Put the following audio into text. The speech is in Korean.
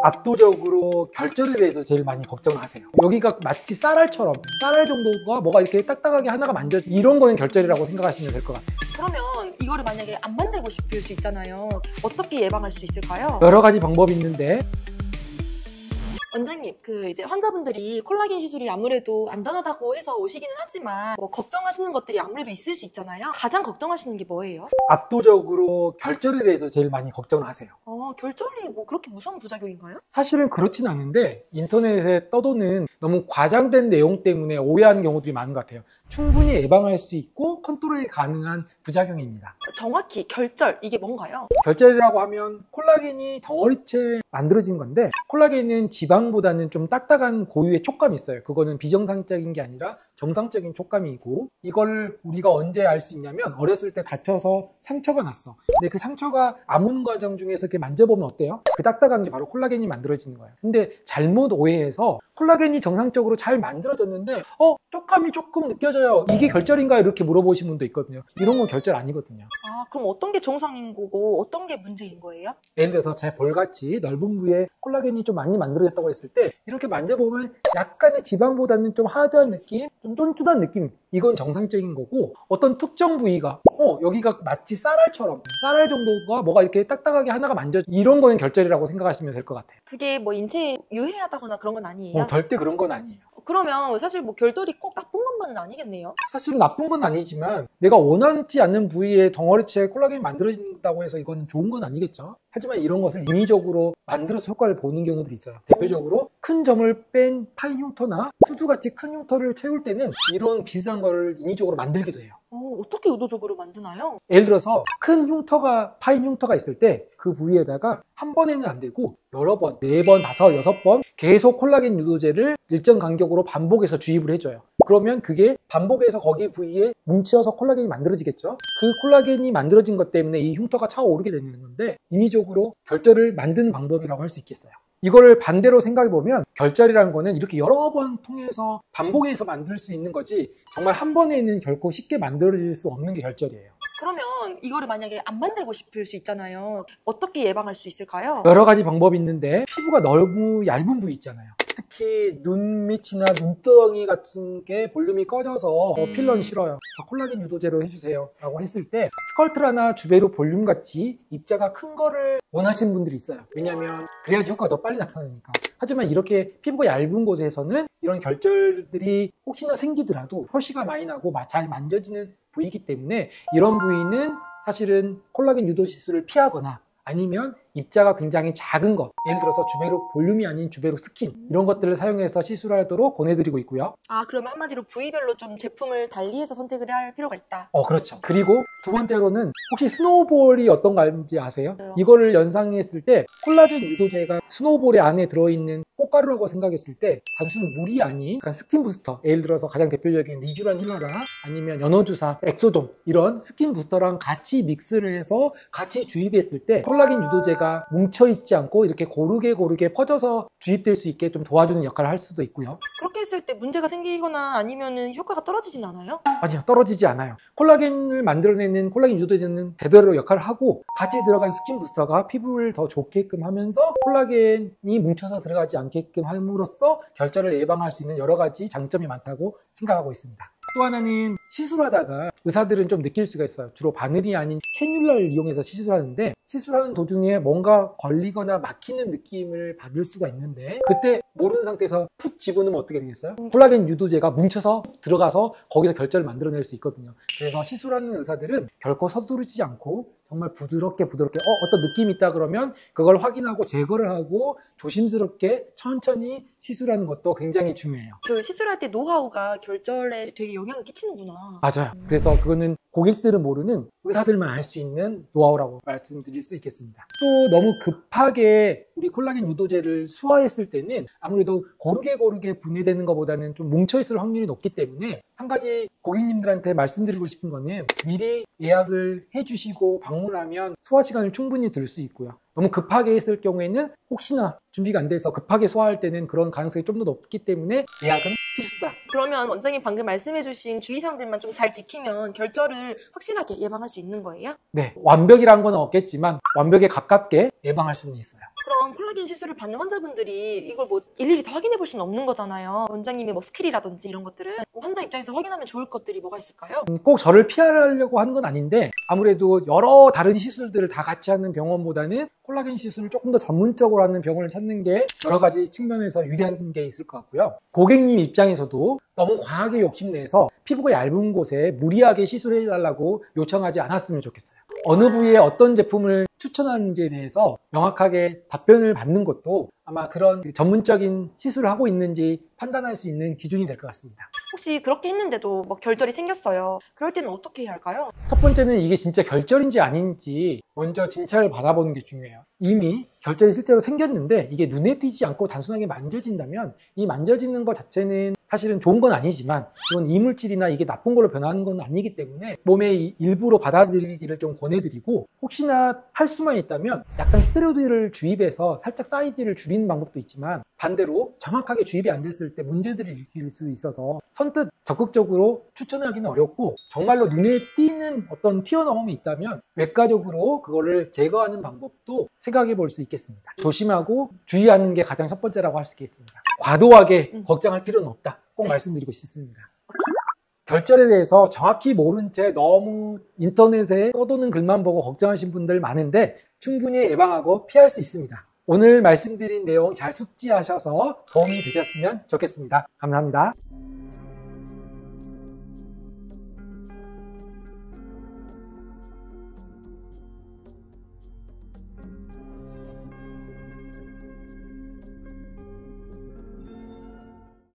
압도적으로 결절에 대해서 제일 많이 걱정하세요. 여기가 마치 쌀알처럼 쌀알 정도가 뭐가 이렇게 딱딱하게 하나가 만져 이런 거는 결절이라고 생각하시면 될 것 같아요. 그러면 이거를 만약에 안 만들고 싶을 수 있잖아요. 어떻게 예방할 수 있을까요? 여러 가지 방법이 있는데 원장님, 이제 환자분들이 콜라겐 시술이 아무래도 안전하다고 해서 오시기는 하지만 걱정하시는 것들이 아무래도 있을 수 있잖아요. 가장 걱정하시는 게 뭐예요? 압도적으로 결절에 대해서 제일 많이 걱정을 하세요. 결절이 그렇게 무서운 부작용인가요? 사실은 그렇진 않은데 인터넷에 떠도는 너무 과장된 내용 때문에 오해하는 경우들이 많은 것 같아요. 충분히 예방할 수 있고 컨트롤이 가능한 부작용입니다. 정확히 결절, 이게 뭔가요? 결절이라고 하면 콜라겐이 덩어리째 만들어진 건데 콜라겐은 지방보다는 좀 딱딱한 고유의 촉감이 있어요. 그거는 비정상적인 게 아니라 정상적인 촉감이고 이걸 우리가 언제 알 수 있냐면 어렸을 때 다쳐서 상처가 났어. 근데 그 상처가 아문 과정 중에서 이렇게 만져보면 어때요? 그 딱딱한 게 바로 콜라겐이 만들어지는 거예요. 근데 잘못 오해해서 콜라겐이 정상적으로 잘 만들어졌는데 촉감이 조금 느껴져요. 이게 결절인가요? 이렇게 물어보시는 분도 있거든요. 이런 건 결절 아니거든요. 그럼 어떤 게 정상인 거고 어떤 게 문제인 거예요? 예를 들어서 제 볼같이 넓은 부위에 콜라겐이 좀 많이 만들어졌다고 했을 때 이렇게 만져보면 약간의 지방보다는 좀 하드한 느낌, 좀 쫀쫀한 느낌, 이건 정상적인 거고 어떤 특정 부위가 여기가 마치 쌀알처럼 쌀알 정도가 뭐가 이렇게 딱딱하게 하나가 만져 이런 거는 결절이라고 생각하시면 될 것 같아요. 그게 인체에 유해하다거나 그런 건 아니에요? 절대 그런 건 아니에요. 그러면 사실 결절이 꼭 나쁜 것만은 아니겠네요? 사실은 나쁜 건 아니지만 내가 원하지 않는 부위에 덩어리째 콜라겐이 만들어진다고 해서 이건 좋은 건 아니겠죠. 하지만 이런 것을 인위적으로 만들어서 효과를 보는 경우들이 있어요. 대표적으로 큰 점을 뺀 파인 흉터나 수두같이 큰 흉터를 채울 때는 이런 비슷한 거를 인위적으로 만들기도 해요. 어떻게 의도적으로 만드나요? 예를 들어서 큰 흉터가 파인 흉터가 있을 때 그 부위에다가 한 번에는 안 되고 여러 번, 4번, 5, 6번 계속 콜라겐 유도제를 일정 간격으로 반복해서 주입을 해줘요. 그러면 그게 반복해서 거기 부위에 뭉쳐서 콜라겐이 만들어지겠죠. 그 콜라겐이 만들어진 것 때문에 이 흉터가 차오르게 되는 건데 인위적으로 결절을 만드는 방법이라고 할 수 있겠어요. 이거를 반대로 생각해보면 결절이라는 거는 이렇게 여러 번 통해서 반복해서 만들 수 있는 거지 정말 한 번에는 결코 쉽게 만들어질 수 없는 게 결절이에요. 그러면 이거를 만약에 안 만들고 싶을 수 있잖아요. 어떻게 예방할 수 있을까요? 여러 가지 방법이 있는데 피부가 너무 얇은 부위 있잖아요. 특히 눈 밑이나 눈덩이 같은 게 볼륨이 꺼져서 필러는 싫어요. 콜라겐 유도제로 해주세요 라고 했을 때 스컬트라나 주베로 볼륨 같이 입자가 큰 거를 원하시는 분들이 있어요. 왜냐면 그래야지 효과가 더 빨리 나타나니까. 하지만 이렇게 피부가 얇은 곳에서는 이런 결절들이 혹시나 생기더라도 표시가 많이 나고 잘 만져지는 부위이기 때문에 이런 부위는 사실은 콜라겐 유도 시술을 피하거나 아니면 입자가 굉장히 작은 것, 예를 들어서 주베로 볼륨이 아닌 주베로 스킨 이런 것들을 사용해서 시술하도록 권해드리고 있고요. 그러면 한마디로 부위별로 좀 제품을 달리해서 선택을 할 필요가 있다. 그렇죠. 그리고 두 번째로는 혹시 스노우볼이 어떤 건지 아세요? 네. 이거를 연상했을 때 콜라겐 유도제가 스노우볼의 안에 들어있는 꽃가루라고 생각했을 때 단순 물이 아닌 스킨 부스터, 예를 들어서 가장 대표적인 리쥬란 힐러라 아니면 연어주사, 엑소돔 이런 스킨 부스터랑 같이 믹스를 해서 같이 주입했을 때 콜라겐 유도제가 뭉쳐있지 않고 이렇게 고르게 퍼져서 주입될 수 있게 좀 도와주는 역할을 할 수도 있고요. 그렇게 했을 때 문제가 생기거나 아니면 효과가 떨어지진 않아요? 아니요, 떨어지지 않아요. 콜라겐을 만들어내는 콜라겐 유도제는 제대로 역할을 하고 같이 들어간 스킨 부스터가 피부를 더 좋게끔 하면서 콜라겐이 뭉쳐서 들어가지 않게끔 함으로써 결절을 예방할 수 있는 여러 가지 장점이 많다고 생각하고 있습니다. 또 하나는 시술하다가 의사들은 좀 느낄 수가 있어요. 주로 바늘이 아닌 캐뉼라를 이용해서 시술하는데 시술하는 도중에 뭔가 걸리거나 막히는 느낌을 받을 수가 있는데 그때 모르는 상태에서 푹 집어넣으면 어떻게 되겠어요? 콜라겐 유도제가 뭉쳐서 들어가서 거기서 결절을 만들어낼 수 있거든요. 그래서 시술하는 의사들은 결코 서두르지 않고 정말 부드럽게 어떤 느낌이 있다 그러면 그걸 확인하고 제거를 하고 조심스럽게 천천히 시술하는 것도 굉장히 중요해요. 시술할 때 노하우가 결절에 되게 영향을 끼치는구나. 맞아요. 그래서 그거는 고객들은 모르는 의사들만 알 수 있는 노하우라고 말씀드릴 수 있겠습니다. 또 너무 급하게 우리 콜라겐 유도제를 수화했을 때는 아무래도 고르게 분해되는 것보다는 좀 뭉쳐있을 확률이 높기 때문에 한 가지 고객님들한테 말씀드리고 싶은 거는 미리 예약을 해주시고 방문하면 수화 시간을 충분히 들 수 있고요. 너무 급하게 했을 경우에는 혹시나 준비가 안 돼서 급하게 소화할 때는 그런 가능성이 좀 더 높기 때문에 예약은 필수다. 그러면 원장님 방금 말씀해주신 주의사항들만 좀 잘 지키면 결절을 확실하게 예방할 수 있는 거예요? 네, 완벽이란 건 없겠지만 완벽에 가깝게 예방할 수는 있어요. 그럼 콜라겐 시술을 받는 환자분들이 이걸 뭐 일일이 다 확인해 볼 수는 없는 거잖아요. 원장님의 뭐 스킬이라든지 이런 것들은 환자 입장에서 확인하면 좋을 것들이 뭐가 있을까요? 꼭 저를 피하려고 하는 건 아닌데 아무래도 여러 다른 시술들을 다 같이 하는 병원보다는 콜라겐 시술을 조금 더 전문적으로 하는 병원을 찾는 게 여러 가지 측면에서 유리한 게 있을 것 같고요. 고객님 입장에서도 너무 과하게 욕심내서 피부가 얇은 곳에 무리하게 시술해달라고 요청하지 않았으면 좋겠어요. 어느 부위에 어떤 제품을 추천하는지에 대해서 명확하게 답변을 받는 것도 아마 그런 전문적인 시술을 하고 있는지 판단할 수 있는 기준이 될 것 같습니다. 혹시 그렇게 했는데도 뭐 결절이 생겼어요. 그럴 때는 어떻게 해야 할까요? 첫 번째는 이게 진짜 결절인지 아닌지 먼저 진찰을 받아보는 게 중요해요. 이미 결절이 실제로 생겼는데 이게 눈에 띄지 않고 단순하게 만져진다면 이 만져지는 것 자체는 사실은 좋은 건 아니지만 이건 이물질이나 이게 나쁜 걸로 변하는 건 아니기 때문에 몸의 일부로 받아들이기를 좀 권해드리고, 혹시나 할 수만 있다면 약간 스테로이드를 주입해서 살짝 사이즈를 줄이는 방법도 있지만 반대로 정확하게 주입이 안 됐을 때 문제들이 일으킬 수 있어서 선뜻 적극적으로 추천하기는 어렵고, 정말로 눈에 띄는 어떤 튀어나옴이 있다면 외과적으로 그거를 제거하는 방법도 생각해 볼 수 있겠습니다. 조심하고 주의하는 게 가장 첫 번째라고 할 수 있겠습니다. 과도하게 걱정할 필요는 없다, 꼭 말씀드리고 싶습니다. 결절에 대해서 정확히 모른 채 너무 인터넷에 떠도는 글만 보고 걱정하신 분들 많은데 충분히 예방하고 피할 수 있습니다. 오늘 말씀드린 내용 잘 숙지하셔서 도움이 되셨으면 좋겠습니다. 감사합니다.